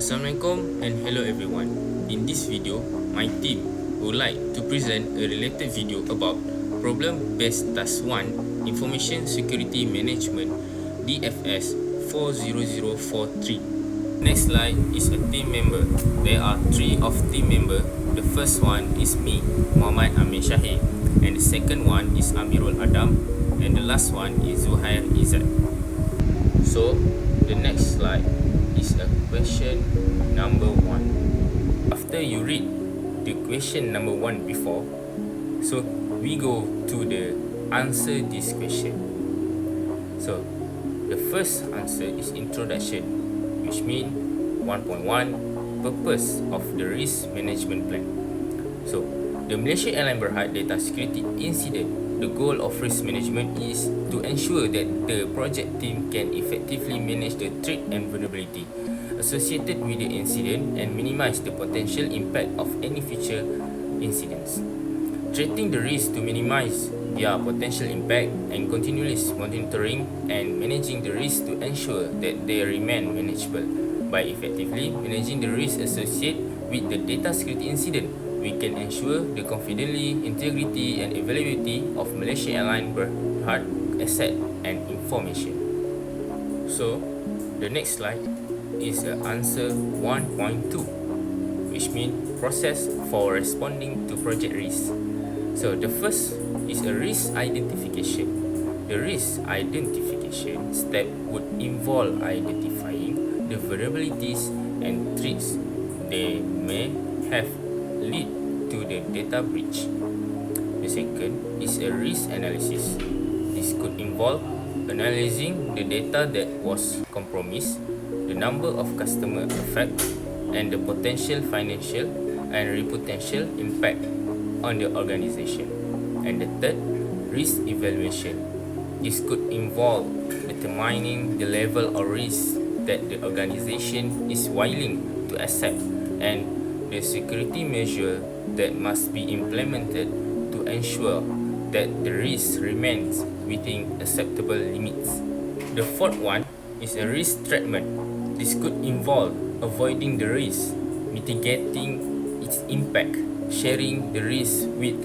Assalamualaikum and hello everyone. In this video, my team would like to present a related video about problem-based task 1 Information Security Management DFS 40043. Next slide is a team member. There are 3 of team member. The first one is me, Muhammad Amin Shahid, and the second one is Amirul Adam, and the last one is Zuhair Izzat. So, the next slide is a question number 1. After you read the question number 1 before, so we go to the answer this question. So the first answer is introduction, which means 1.1 purpose of the risk management plan. So the Malaysia Airline Berhad data security incident. The goal of risk management is to ensure that the project team can effectively manage the threat and vulnerability associated with the incident and minimize the potential impact of any future incidents. Treating the risk to minimize their potential impact and continuous monitoring and managing the risk to ensure that they remain manageable. By effectively managing the risk associated with the data security incident, we can ensure the confidentiality, integrity and availability of Malaysia Airline Berhad asset and information. So, the next slide is answer 1.2, which means process for responding to project risk. So, the first is a risk identification. The risk identification step would involve identifying the vulnerabilities and threats they may have lead to the data breach. The second is a risk analysis. This could involve analyzing the data that was compromised, the number of customers affected, and the potential financial and reputational impact on the organization. And the third, risk evaluation. This could involve determining the level of risk that the organization is willing to accept and the security measure that must be implemented to ensure that the risk remains within acceptable limits. The fourth one is a risk treatment. This could involve avoiding the risk, mitigating its impact, sharing the risk with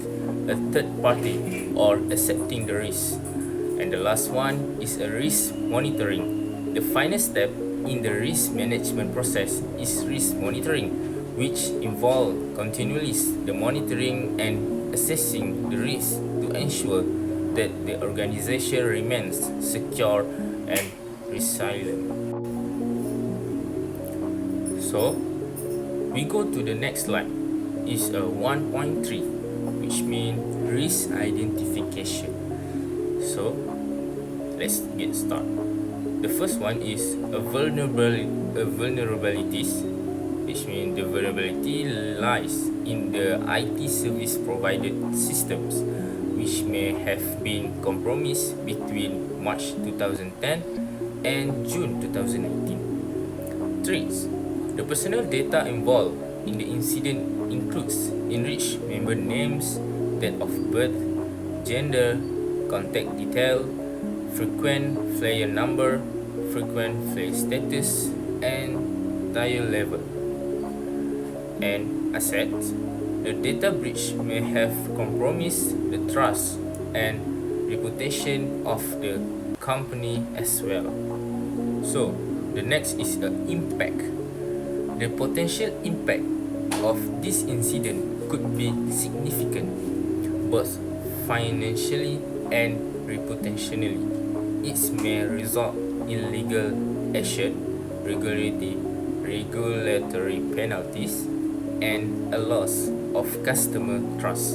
a third party, or accepting the risk. And the last one is a risk monitoring. The final step in the risk management process is risk monitoring, which involve continually the monitoring and assessing the risk to ensure that the organization remains secure and resilient. So, we go to the next slide. Is a 1.3, which means risk identification. So, let's get started. The first one is a vulnerabilities, which means the vulnerability lies in the IT service provided systems, which may have been compromised between March 2010 and June 2019. Threats. The personal data involved in the incident includes enriched member names, date of birth, gender, contact detail, frequent flyer number, frequent flyer status, and tire level. And assets. The data breach may have compromised the trust and reputation of the company as well. So, the next is the impact. The potential impact of this incident could be significant, both financially and reputationally. It may result in legal action, regulatory penalties, and a loss of customer trust.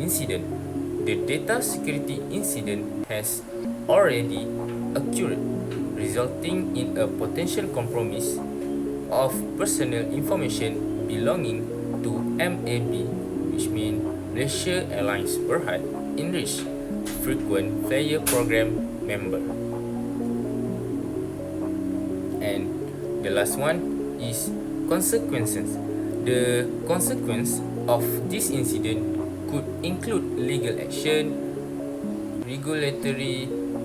Incident. The data security incident has already occurred, resulting in a potential compromise of personal information belonging to MAB, which means Malaysia Airlines Berhad Enriched Frequent Flyer Program member. And the last one is consequences. The consequence of this incident could include legal action, regulatory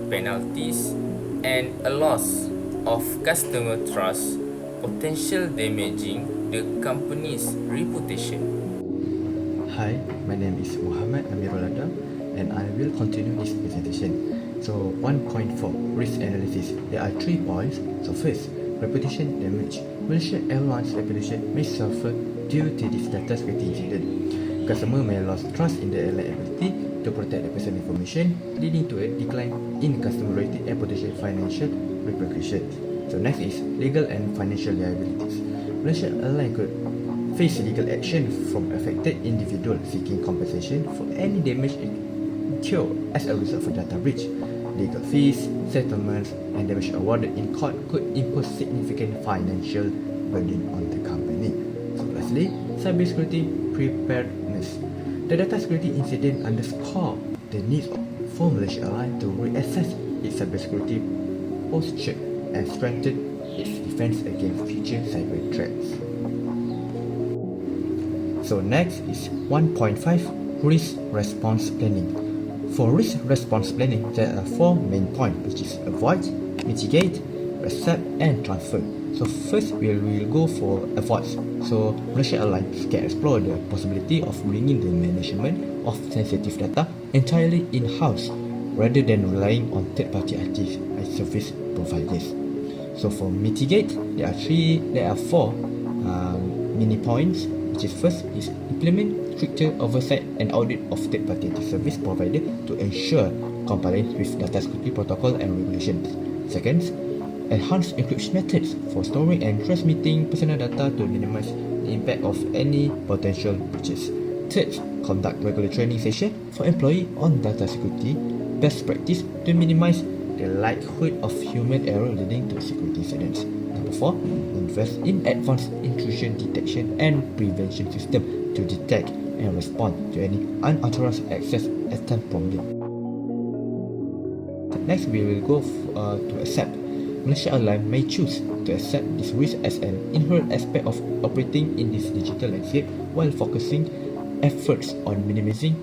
penalties, and a loss of customer trust potential damaging the company's reputation. Hi, my name is Muhammad Amirul Adam and I will continue this presentation. So 1.4 risk analysis. There are 3 points. So first, reputation damage. Malaysia Airlines reputation may suffer due to this data security incident. Customer may lose trust in the airline ability to protect their personal information, leading to a decline in customer rating and potential financial repercussions. So next is legal and financial liabilities. Malaysia Airlines could face legal action from affected individual seeking compensation for any damage incurred as a result of data breach. Legal fees, settlements, and damage awarded in court could impose significant financial burden on the company. So lastly, cybersecurity preparedness. The data security incident underscored the need for Malaysia Airlines to reassess its cybersecurity posture and strengthen its defense against future cyber threats. So next is 1.5 risk response planning. For risk response planning, there are 4 main points, which is avoid, mitigate, accept, and transfer. So first, we will go for avoid. So Malaysia Airlines can explore the possibility of bringing the management of sensitive data entirely in-house rather than relying on third-party IT service providers. So for mitigate, there are 4 mini points. Which is first is implement stricter oversight and audit of third-party IT service provider to ensure compliance with data security protocol and regulations. Second, enhance encryption methods for storing and transmitting personal data to minimize the impact of any potential breaches. Third, conduct regular training session for employees on data security best practice to minimize the likelihood of human error leading to security incidents. Number 4, invest in advanced intrusion detection and prevention system to detect and respond to any unauthorized access attempt promptly. Next, we will go to accept. Malaysia Airlines may choose to accept this risk as an inherent aspect of operating in this digital landscape while focusing efforts on minimizing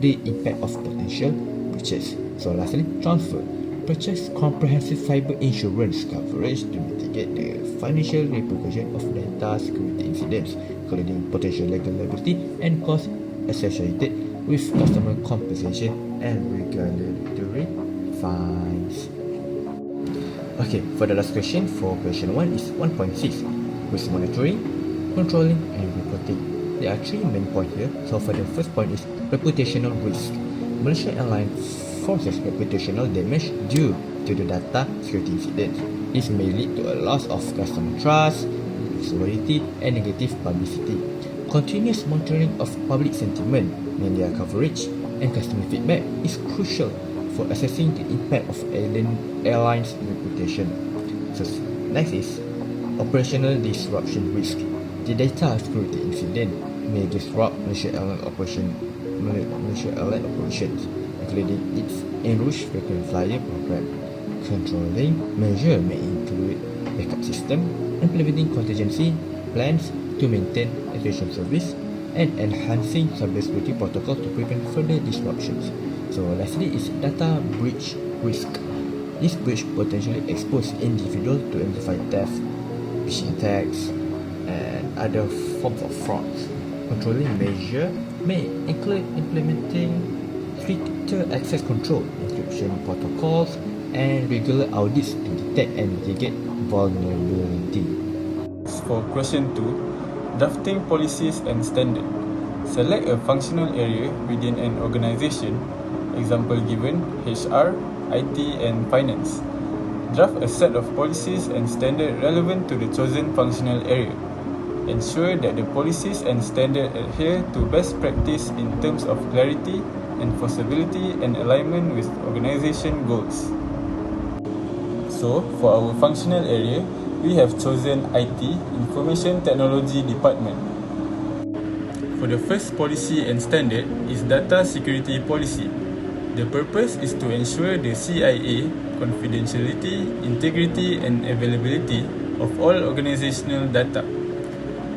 the impact of potential breaches. So lastly, transfer. Purchase comprehensive cyber insurance coverage to mitigate the financial repercussion of data security incidents, including potential legal liability and costs associated with customer compensation and regulatory fines. Okay, for the last question, for question 1 is 1.6, risk monitoring, controlling and reporting. There are 3 main points here. So for the first point is reputational risk. Malaysia Airlines faces reputational damage due to the data security incident. This may lead to a loss of customer trust, loyalty, and negative publicity. Continuous monitoring of public sentiment, media coverage, and customer feedback is crucial for assessing the impact of airline's reputation. So next is operational disruption risk. The data security incident may disrupt Malaysia Airlines operations, including its enriched frequent flyer program. Controlling measure may include backup system, implementing contingency plans to maintain efficient service, and enhancing cybersecurity protocol to prevent further disruptions. So lastly is data breach risk. This breach potentially expose individuals to amplify theft, phishing attacks, and other forms of frauds. Controlling measure may include implementing stricter access control, encryption protocols, and regular audits to detect and mitigate vulnerability. For question 2, drafting policies and standards. Select a functional area within an organization, example given HR, IT, and finance. Draft a set of policies and standards relevant to the chosen functional area. Ensure that the policies and standards adhere to best practice in terms of clarity, enforceability, and alignment with organization goals. So, for our functional area, we have chosen IT, Information Technology Department. For the first policy and standard is Data Security Policy. The purpose is to ensure the CIA, confidentiality, integrity, and availability of all organizational data.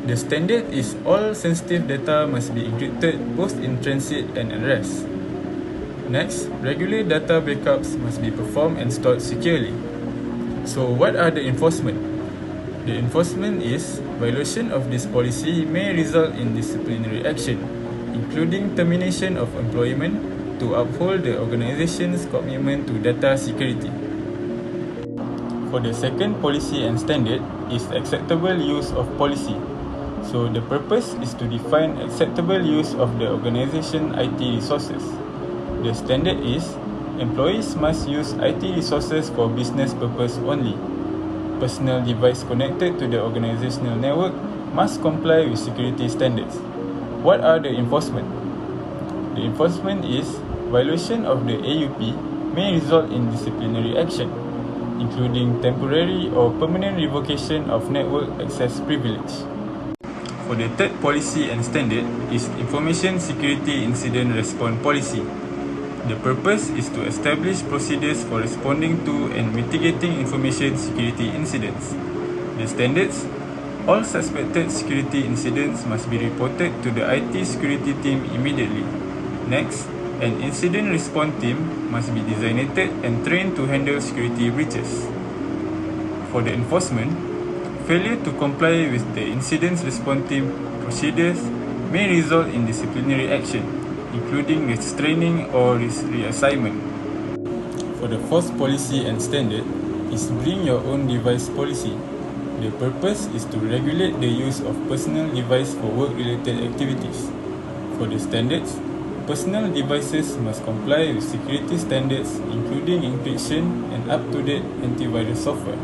The standard is all sensitive data must be encrypted both in transit and at rest. Next, regular data backups must be performed and stored securely. So what are the enforcement? The The enforcement is violation of this policy may result in disciplinary action, including termination of employment to uphold the organization's commitment to data security. For the second policy and standard is acceptable use of policy. So the purpose is to define acceptable use of the organization IT resources. The standard is employees must use IT resources for business purpose only. Personal device connected to the organizational network must comply with security standards. What are the enforcement? The enforcement is violation of the AUP may result in disciplinary action, including temporary or permanent revocation of network access privilege. For the third policy and standard is Information Security Incident Response Policy. The purpose is to establish procedures for responding to and mitigating information security incidents. The standards: all suspected security incidents must be reported to the IT security team immediately. Next, an incident response team must be designated and trained to handle security breaches. For the enforcement, failure to comply with the incident response team procedures may result in disciplinary action, including restraining or reassignment. For the fourth policy and standard is Bring Your Own Device Policy. The purpose is to regulate the use of personal device for work-related activities. For the standards, personal devices must comply with security standards including encryption and up-to-date antivirus software.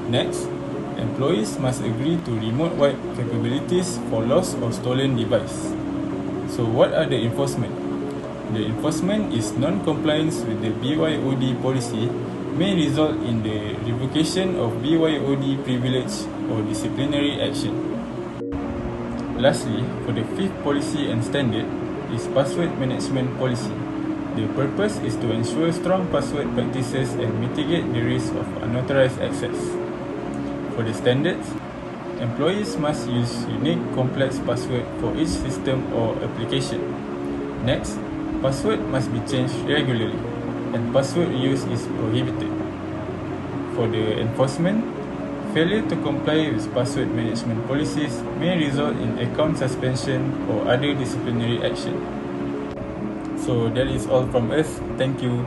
Next, employees must agree to remote wipe capabilities for lost or stolen device. So what are the enforcement? The enforcement is non-compliance with the BYOD policy may result in the revocation of BYOD privilege or disciplinary action. Lastly, for the fifth policy and standard is Password Management Policy. The purpose is to ensure strong password practices and mitigate the risk of unauthorized access. For the standards, employees must use unique complex password for each system or application. Next, password must be changed regularly and password use is prohibited. For the enforcement, failure to comply with password management policies may result in account suspension or other disciplinary action. So that is all from us. Thank you.